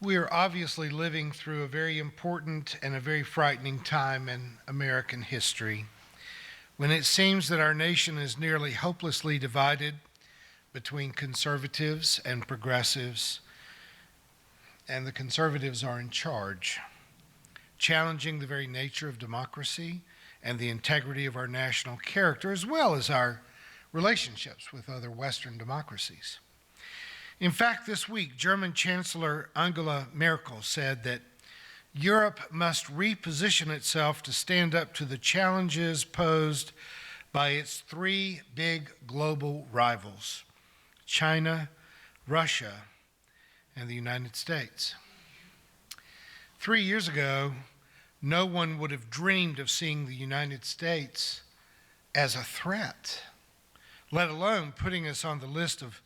We are obviously living through a very important and a very frightening time in American history when it seems that our nation is nearly hopelessly divided between conservatives and progressives, and the conservatives are in charge, challenging the very nature of democracy and the integrity of our national character, as well as our relationships with other Western democracies. In fact, this week, German Chancellor Angela Merkel said that Europe must reposition itself to stand up to the challenges posed by its three big global rivals, China, Russia, and the United States. 3 years ago, no one would have dreamed of seeing the United States as a threat, let alone putting us on the list of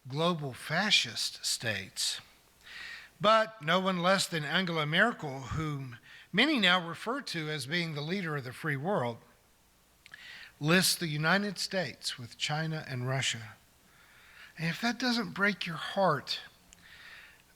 global fascist states. But no one less than Angela Merkel, whom many now refer to as being the leader of the free world, lists the United States with China and Russia. And if that doesn't break your heart,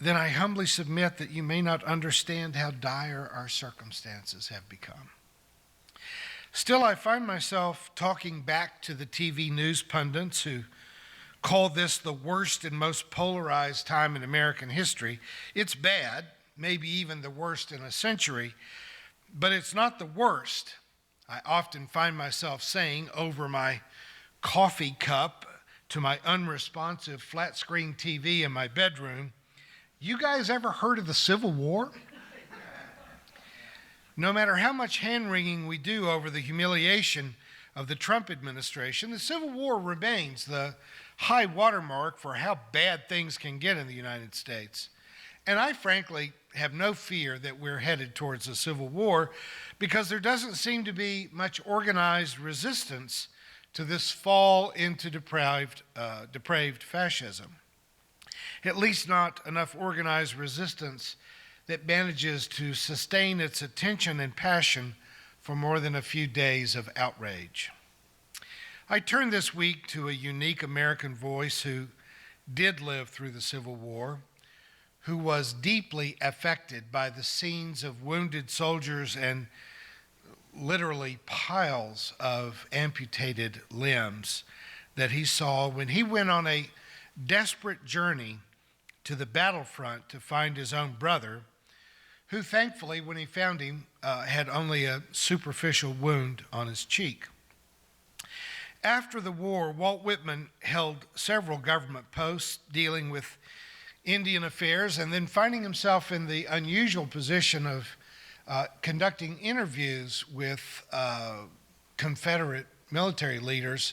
then I humbly submit that you may not understand how dire our circumstances have become. Still, I find myself talking back to the TV news pundits who call this the worst and most polarized time in American history. It's bad, maybe even the worst in a century, but it's not the worst. I often find myself saying over my coffee cup to my unresponsive flat screen TV in my bedroom, "You guys ever heard of the Civil War?" No matter how much hand-wringing we do over the humiliation of the Trump administration, the Civil War remains the high watermark for how bad things can get in the United States. And I frankly have no fear that we're headed towards a civil war because there doesn't seem to be much organized resistance to this fall into depraved fascism. At least not enough organized resistance that manages to sustain its attention and passion for more than a few days of outrage. I turn this week to a unique American voice who did live through the Civil War, who was deeply affected by the scenes of wounded soldiers and literally piles of amputated limbs that he saw when he went on a desperate journey to the battlefront to find his own brother, who thankfully, when he found him, had only a superficial wound on his cheek. After the war, Walt Whitman held several government posts dealing with Indian affairs, and then finding himself in the unusual position of conducting interviews with Confederate military leaders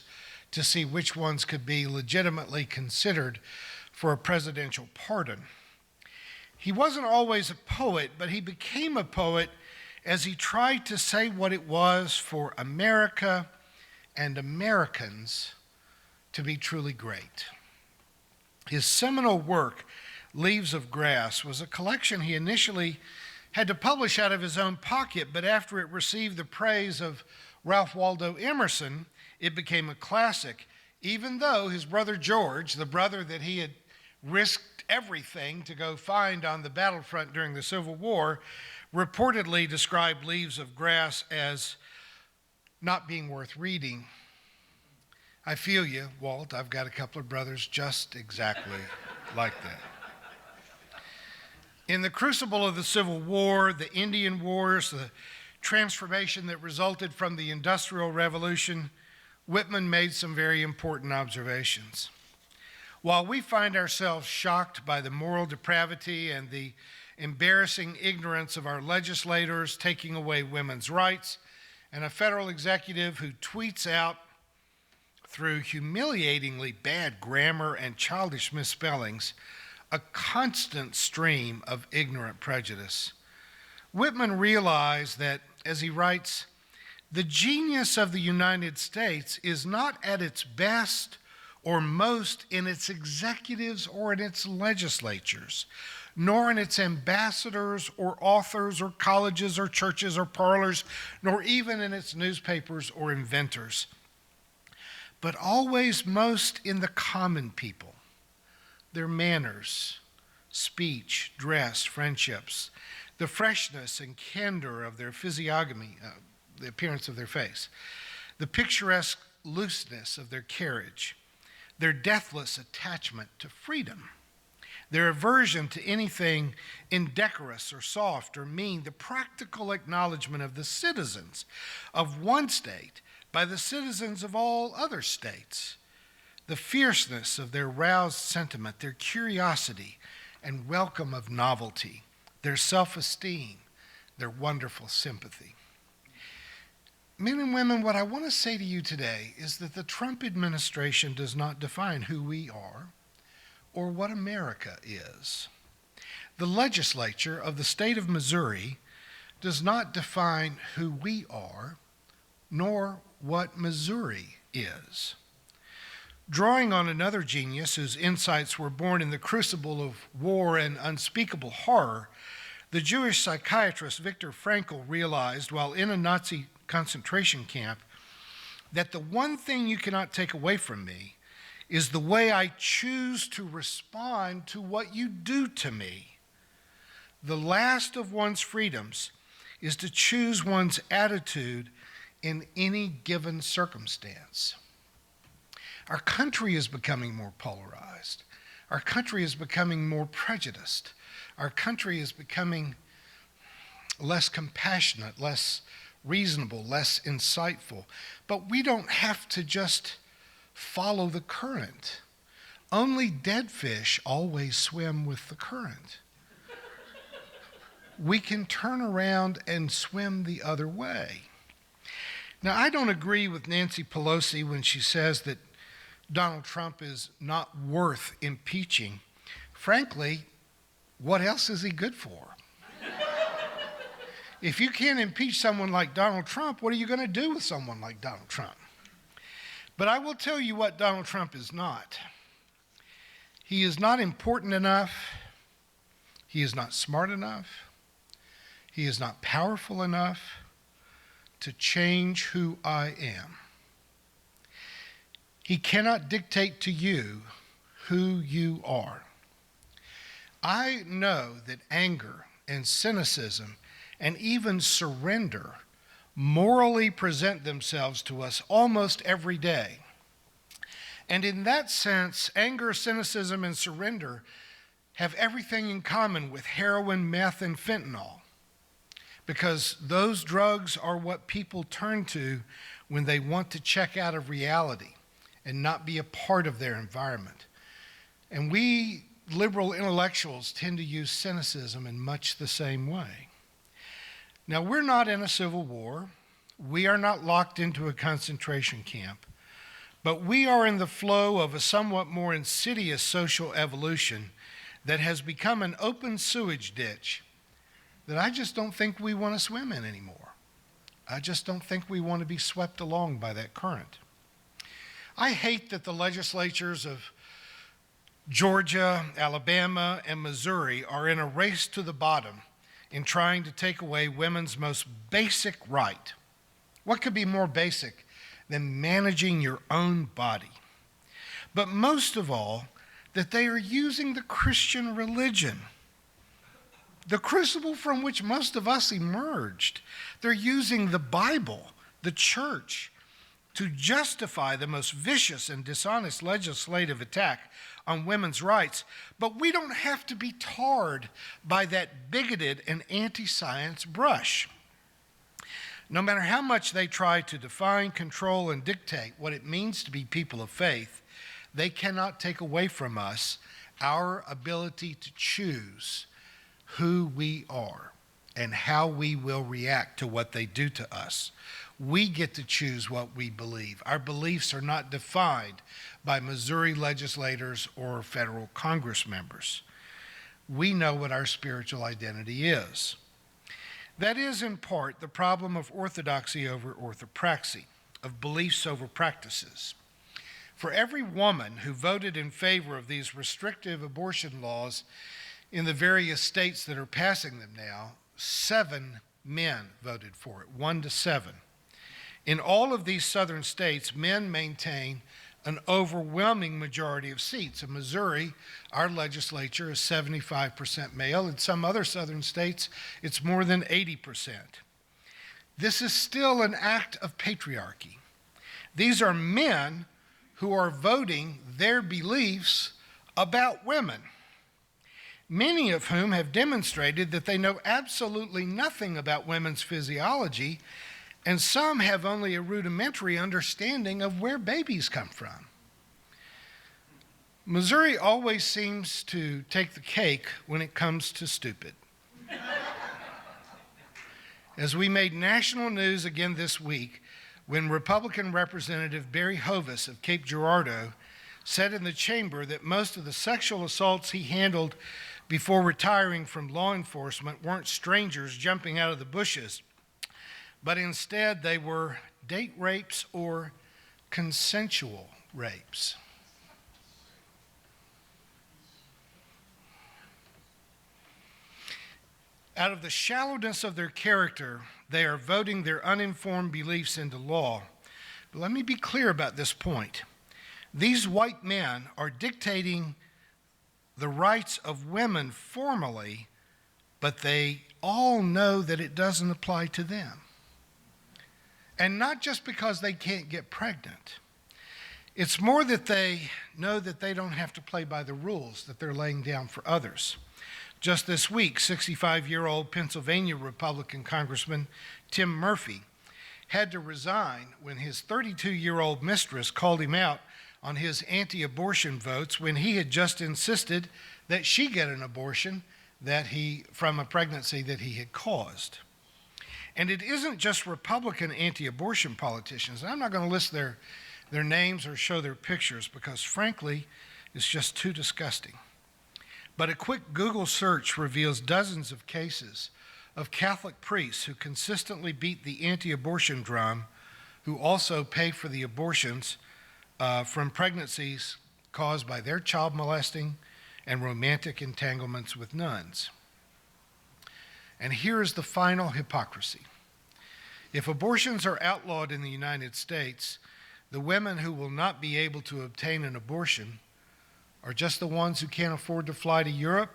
to see which ones could be legitimately considered for a presidential pardon. He wasn't always a poet, but he became a poet as he tried to say what it was for America and Americans to be truly great. His seminal work, Leaves of Grass, was a collection he initially had to publish out of his own pocket, but after it received the praise of Ralph Waldo Emerson, it became a classic, even though his brother George, the brother that he had risked everything to go find on the battlefront during the Civil War, reportedly described Leaves of Grass as not being worth reading. I feel you, Walt. I've got a couple of brothers just exactly like that. In the crucible of the Civil War, the Indian Wars, the transformation that resulted from the Industrial Revolution, Whitman made some very important observations. While we find ourselves shocked by the moral depravity and the embarrassing ignorance of our legislators taking away women's rights, and a federal executive who tweets out through humiliatingly bad grammar and childish misspellings a constant stream of ignorant prejudice, Whitman realized that, as he writes, the genius of the United States is not at its best or most in its executives or in its legislatures, nor in its ambassadors or authors or colleges or churches or parlors, nor even in its newspapers or inventors, but always most in the common people, their manners, speech, dress, friendships, the freshness and candor of their physiognomy, the appearance of their face, the picturesque looseness of their carriage, their deathless attachment to freedom, their aversion to anything indecorous or soft or mean, the practical acknowledgement of the citizens of one state by the citizens of all other states, the fierceness of their roused sentiment, their curiosity and welcome of novelty, their self-esteem, their wonderful sympathy. Men and women, what I want to say to you today is that the Trump administration does not define who we are or what America is. The legislature of the state of Missouri does not define who we are nor what Missouri is. Drawing on another genius whose insights were born in the crucible of war and unspeakable horror, the Jewish psychiatrist Viktor Frankel realized while in a Nazi concentration camp that the one thing you cannot take away from me is the way I choose to respond to what you do to me. The last of one's freedoms is to choose one's attitude in any given circumstance. Our country is becoming more polarized. Our country is becoming more prejudiced. Our country is becoming less compassionate, less reasonable, less insightful. But we don't have to just follow the current. Only dead fish always swim with the current. We can turn around and swim the other way. Now, I don't agree with Nancy Pelosi when she says that Donald Trump is not worth impeaching. Frankly, what else is he good for? If you can't impeach someone like Donald Trump, what are you going to do with someone like Donald Trump? But I will tell you what Donald Trump is not. He is not important enough. He is not smart enough. He is not powerful enough to change who I am. He cannot dictate to you who you are. I know that anger and cynicism and even surrender morally present themselves to us almost every day. And in that sense, anger, cynicism, and surrender have everything in common with heroin, meth, and fentanyl, because those drugs are what people turn to when they want to check out of reality and not be a part of their environment. And we liberal intellectuals tend to use cynicism in much the same way. Now, we're not in a civil war. We are not locked into a concentration camp. But we are in the flow of a somewhat more insidious social evolution that has become an open sewage ditch that I just don't think we want to swim in anymore. I just don't think we want to be swept along by that current. I hate that the legislatures of Georgia, Alabama, and Missouri are in a race to the bottom in trying to take away women's most basic right. What could be more basic than managing your own body? But most of all, that they are using the Christian religion, the crucible from which most of us emerged. They're using the Bible, the church, to justify the most vicious and dishonest legislative attack on women's rights. But we don't have to be tarred by that bigoted and anti-science brush. No matter how much they try to define, control, and dictate what it means to be people of faith, they cannot take away from us our ability to choose who we are and how we will react to what they do to us. We get to choose what we believe. Our beliefs are not defined by Missouri legislators or federal Congress members. We know what our spiritual identity is. That is, in part, the problem of orthodoxy over orthopraxy, of beliefs over practices. For every woman who voted in favor of these restrictive abortion laws in the various states that are passing them now, 7 men voted for it, 1 to 7. In all of these southern states, men maintain an overwhelming majority of seats. In Missouri, our legislature is 75% male. In some other southern states, it's more than 80%. This is still an act of patriarchy. These are men who are voting their beliefs about women, many of whom have demonstrated that they know absolutely nothing about women's physiology, and some have only a rudimentary understanding of where babies come from. Missouri always seems to take the cake when it comes to stupid. As we made national news again this week, when Republican Representative Barry Hovis of Cape Girardeau said in the chamber that most of the sexual assaults he handled before retiring from law enforcement weren't strangers jumping out of the bushes, but instead they were date rapes or consensual rapes. Out of the shallowness of their character, they are voting their uninformed beliefs into law. But let me be clear about this point. These white men are dictating the rights of women formally, but they all know that it doesn't apply to them. And not just because they can't get pregnant. It's more that they know that they don't have to play by the rules that they're laying down for others. Just this week, 65-year-old Pennsylvania Republican Congressman Tim Murphy had to resign when his 32-year-old mistress called him out on his anti-abortion votes when he had just insisted that she get an abortion from a pregnancy that he had caused. And it isn't just Republican anti-abortion politicians. I'm not going to list their names or show their pictures because, frankly, it's just too disgusting. But a quick Google search reveals dozens of cases of Catholic priests who consistently beat the anti-abortion drum, who also pay for the abortions from pregnancies caused by their child molesting and romantic entanglements with nuns. And here is the final hypocrisy. If abortions are outlawed in the United States, the women who will not be able to obtain an abortion are just the ones who can't afford to fly to Europe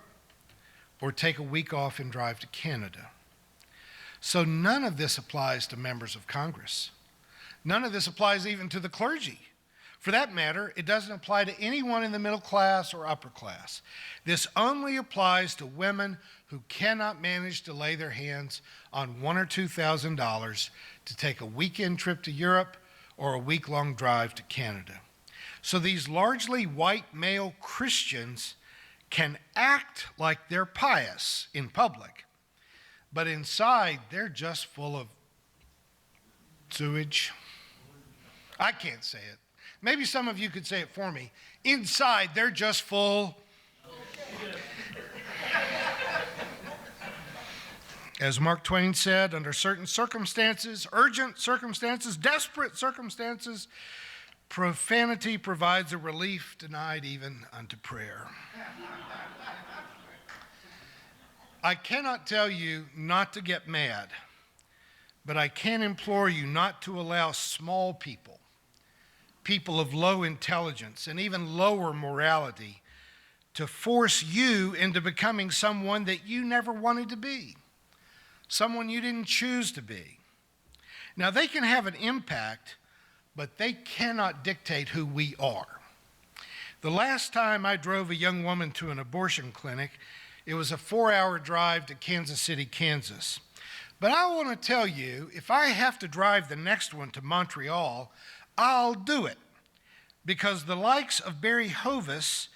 or take a week off and drive to Canada. So none of this applies to members of Congress. None of this applies even to the clergy. For that matter, it doesn't apply to anyone in the middle class or upper class. This only applies to women who cannot manage to lay their hands on $1,000 or $2,000 to take a weekend trip to Europe or a week-long drive to Canada. So these largely white male Christians can act like they're pious in public, but inside they're just full of sewage. I can't say it. Maybe some of you could say it for me. Inside they're just full. As Mark Twain said, under certain circumstances, urgent circumstances, desperate circumstances, profanity provides a relief denied even unto prayer. I cannot tell you not to get mad, but I can implore you not to allow small people, people of low intelligence and even lower morality, to force you into becoming someone that you never wanted to be, someone you didn't choose to be. Now, they can have an impact, but they cannot dictate who we are. The last time I drove a young woman to an abortion clinic, it was a 4-hour drive to Kansas City, Kansas. But I want to tell you, if I have to drive the next one to Montreal, I'll do it. Because the likes of Barry Hovis,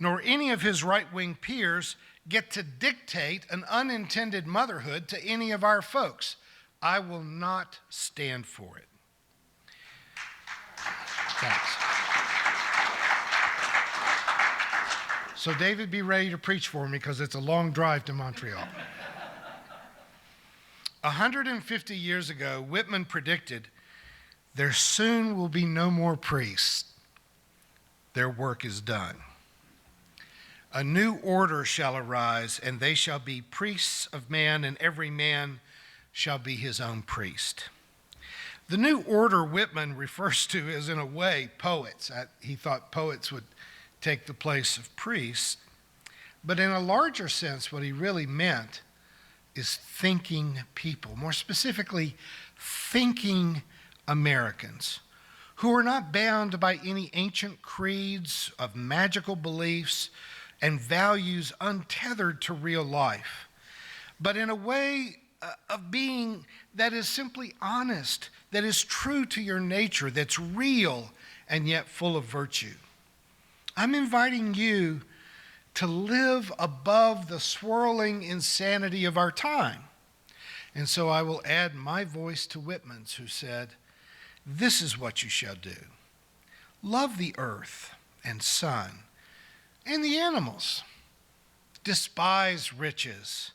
nor any of his right-wing peers, get to dictate an unintended motherhood to any of our folks. I will not stand for it. Thanks. So David, be ready to preach for me because it's a long drive to Montreal. 150 years ago, Whitman predicted, there soon will be no more priests. Their work is done. A new order shall arise, and they shall be priests of man, and every man shall be his own priest. The new order Whitman refers to as, in a way, poets. He thought poets would take the place of priests. But in a larger sense, what he really meant is thinking people, more specifically, thinking Americans who are not bound by any ancient creeds of magical beliefs and values untethered to real life, but in a way of being that is simply honest, that is true to your nature, that's real and yet full of virtue. I'm inviting you to live above the swirling insanity of our time. And so I will add my voice to Whitman's, who said, "This is what you shall do. Love the earth and sun and the animals. Despise riches.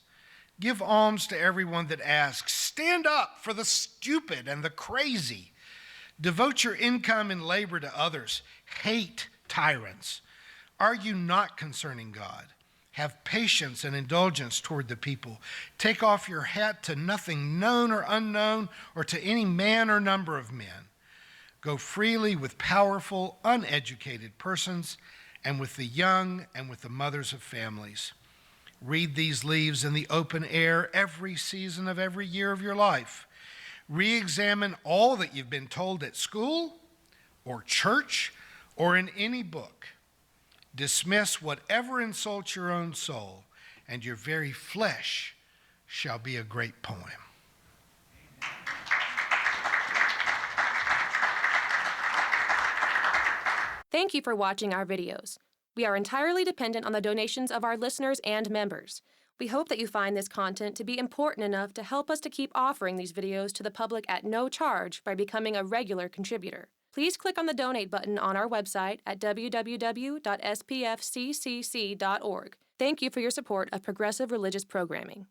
Give alms to everyone that asks. Stand up for the stupid and the crazy. Devote your income and labor to others. Hate tyrants. Argue not concerning God. Have patience and indulgence toward the people. Take off your hat to nothing known or unknown, or to any man or number of men. Go freely with powerful, uneducated persons, and with the young and with the mothers of families. Read these leaves in the open air every season of every year of your life. Re-examine all that you've been told at school or church or in any book. Dismiss whatever insults your own soul, and your very flesh shall be a great poem." Thank you for watching our videos. We are entirely dependent on the donations of our listeners and members. We hope that you find this content to be important enough to help us to keep offering these videos to the public at no charge by becoming a regular contributor. Please click on the donate button on our website at www.spfccc.org. Thank you for your support of progressive religious programming.